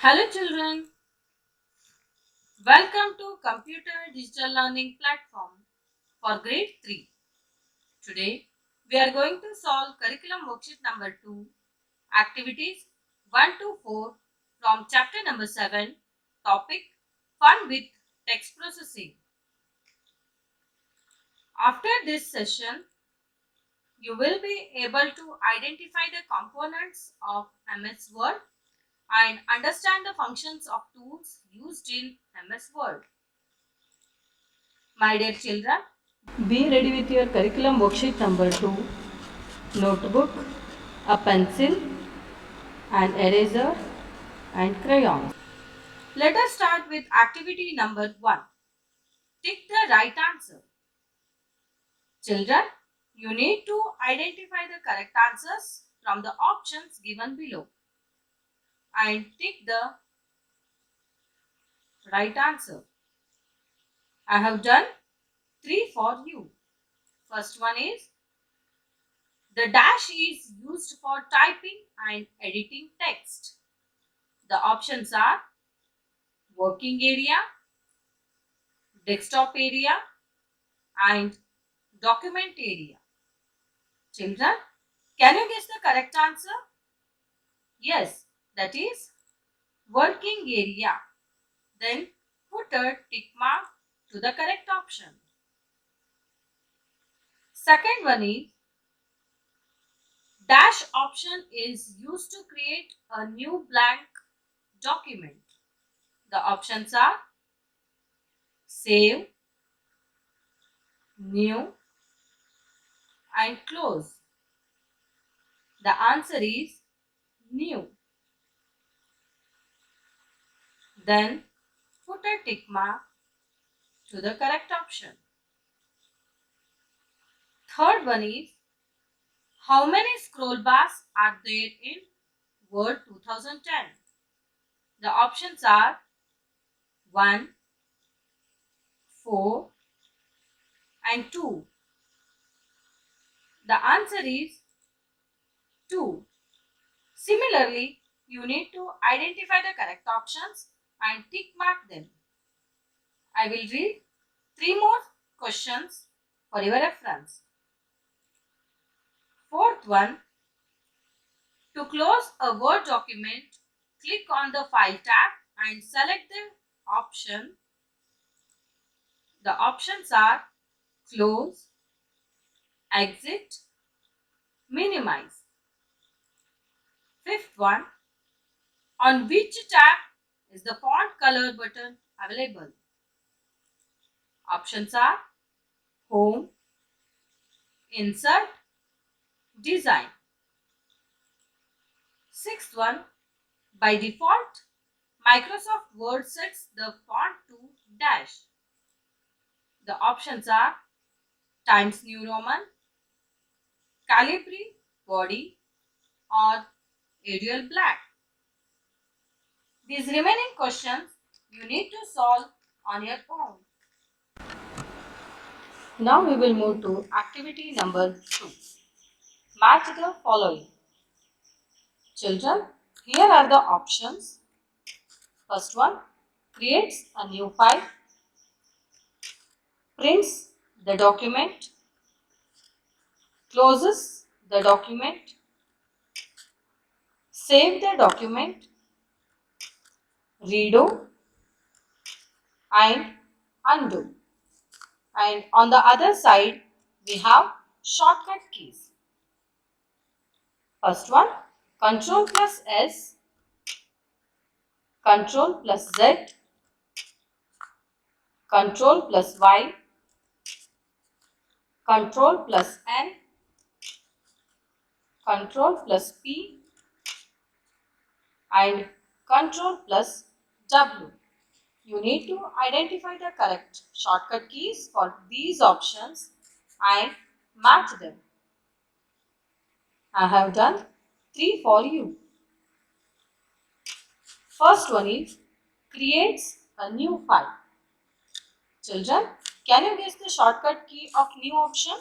Hello children, welcome to Computer Digital Learning Platform for Grade 3. Today we are going to solve Curriculum Worksheet number 2, Activities 1 to 4 from Chapter number 7, Topic Fun with Text Processing. After this session, you will be able to identify the components of MS Word and understand the functions of tools used in MS Word. My dear children, be ready with your curriculum worksheet number 2, notebook, a pencil, an eraser and crayons. Let us start with activity number 1. Tick the right answer. Children, you need to identify the correct answers from the options given below and tick the right answer. I have done 3 for you. First one is the dash is used for typing and editing text. The options are working area, desktop area and document area. Children, can you guess the correct answer? Yes, that is working area. Then put a tick mark to the correct option. Second one is dash option is used to create a new blank document. The options are save, new and close. The answer is new. Then put a tick mark to the correct option. Third one is how many scroll bars are there in Word 2010? The options are 1, 4 and 2. The answer is 2. Similarly, you need to identify the correct options and tick mark them. I will read 3 more questions for your reference. Fourth one, to close a Word document, click on the File tab and select the option. The options are close, exit, minimize. Fifth one, on which tab is the font color button available? Options are Home, Insert, Design. Sixth one, by default, Microsoft Word sets the font to dash. The options are Times New Roman, Calibri Body or Arial Black. These remaining questions you need to solve on your own. Now we will move to activity number 2. Match the following. Children, here are the options. First one, creates a new file, prints the document, closes the document, save the document, redo and undo. And on the other side, we have shortcut keys. First one, Ctrl plus S, Ctrl plus Z, Ctrl plus Y, Ctrl plus N, Ctrl plus P and Ctrl plus W. You need to identify the correct shortcut keys for these options and match them. I have done 3 for you. First one is creates a new file. Children, can you guess the shortcut key of new option?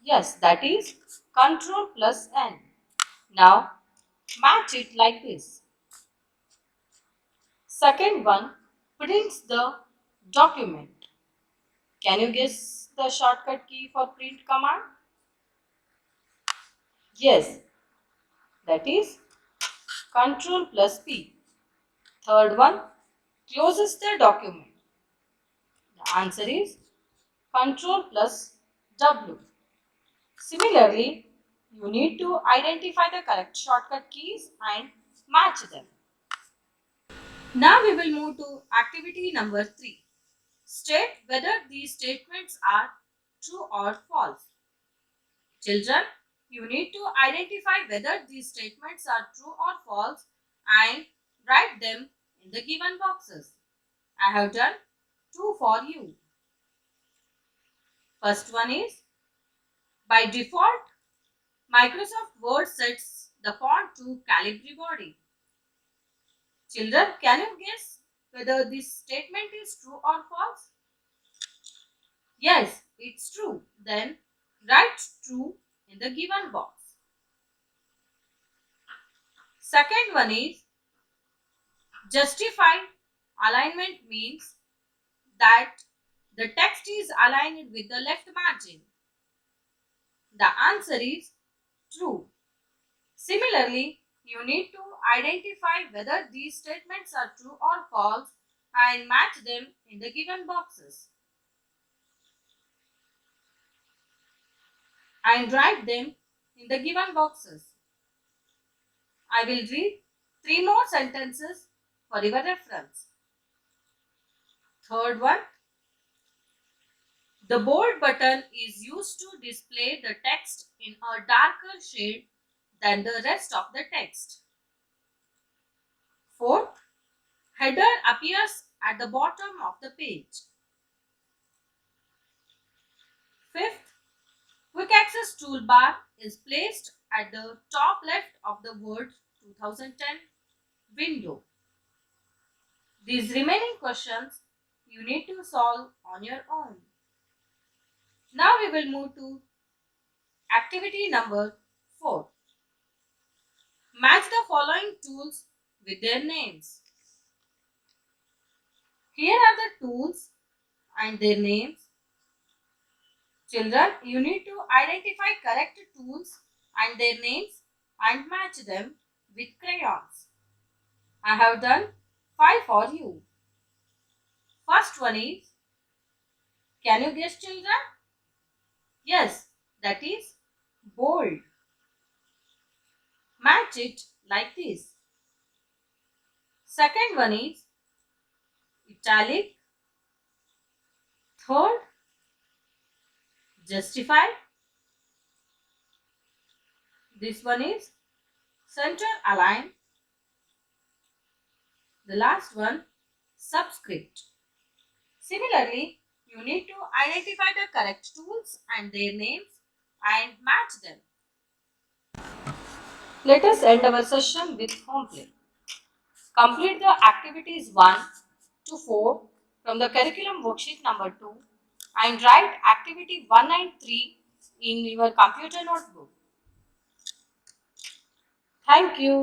Yes, that is Ctrl plus N. Now match it like this. Second one, prints the document. Can you guess the shortcut key for print command? Yes, that is Ctrl plus P. Third one, closes the document. The answer is Ctrl plus W. Similarly, you need to identify the correct shortcut keys and match them. Now we will move to activity number 3. State whether these statements are true or false. Children, you need to identify whether these statements are true or false and write them in the given boxes. I have done 2 for you. First one is, by default, Microsoft Word sets the font to Calibri body. Children, can you guess whether this statement is true or false? Yes, it's true. Then write true in the given box. Second one is, justified alignment means that the text is aligned with the left margin. The answer is true. Similarly, you need to identify whether these statements are true or false and match them in the given boxes. And write them in the given boxes. I will read 3 more sentences for your reference. Third one, the bold button is used to display the text in a darker shade than the rest of the text. Fourth, header appears at the bottom of the page. Fifth, quick access toolbar is placed at the top left of the Word 2010 window. These remaining questions you need to solve on your own. Now we will move to activity number 4. Match the following tools with their names. Here are the tools and their names. Children, you need to identify correct tools and their names and match them with crayons. I have done 5 for you. First one is, can you guess, children? Yes, that is bold. Match it like this. Second one is italic. Third, justify. This one is center align. The last one, subscript. Similarly, you need to identify the correct tools and their names and match them. Let us end our session with home play. Complete the activities 1 to 4 from the curriculum worksheet number 2 and write activity 1 and 3 in your computer notebook. Thank you.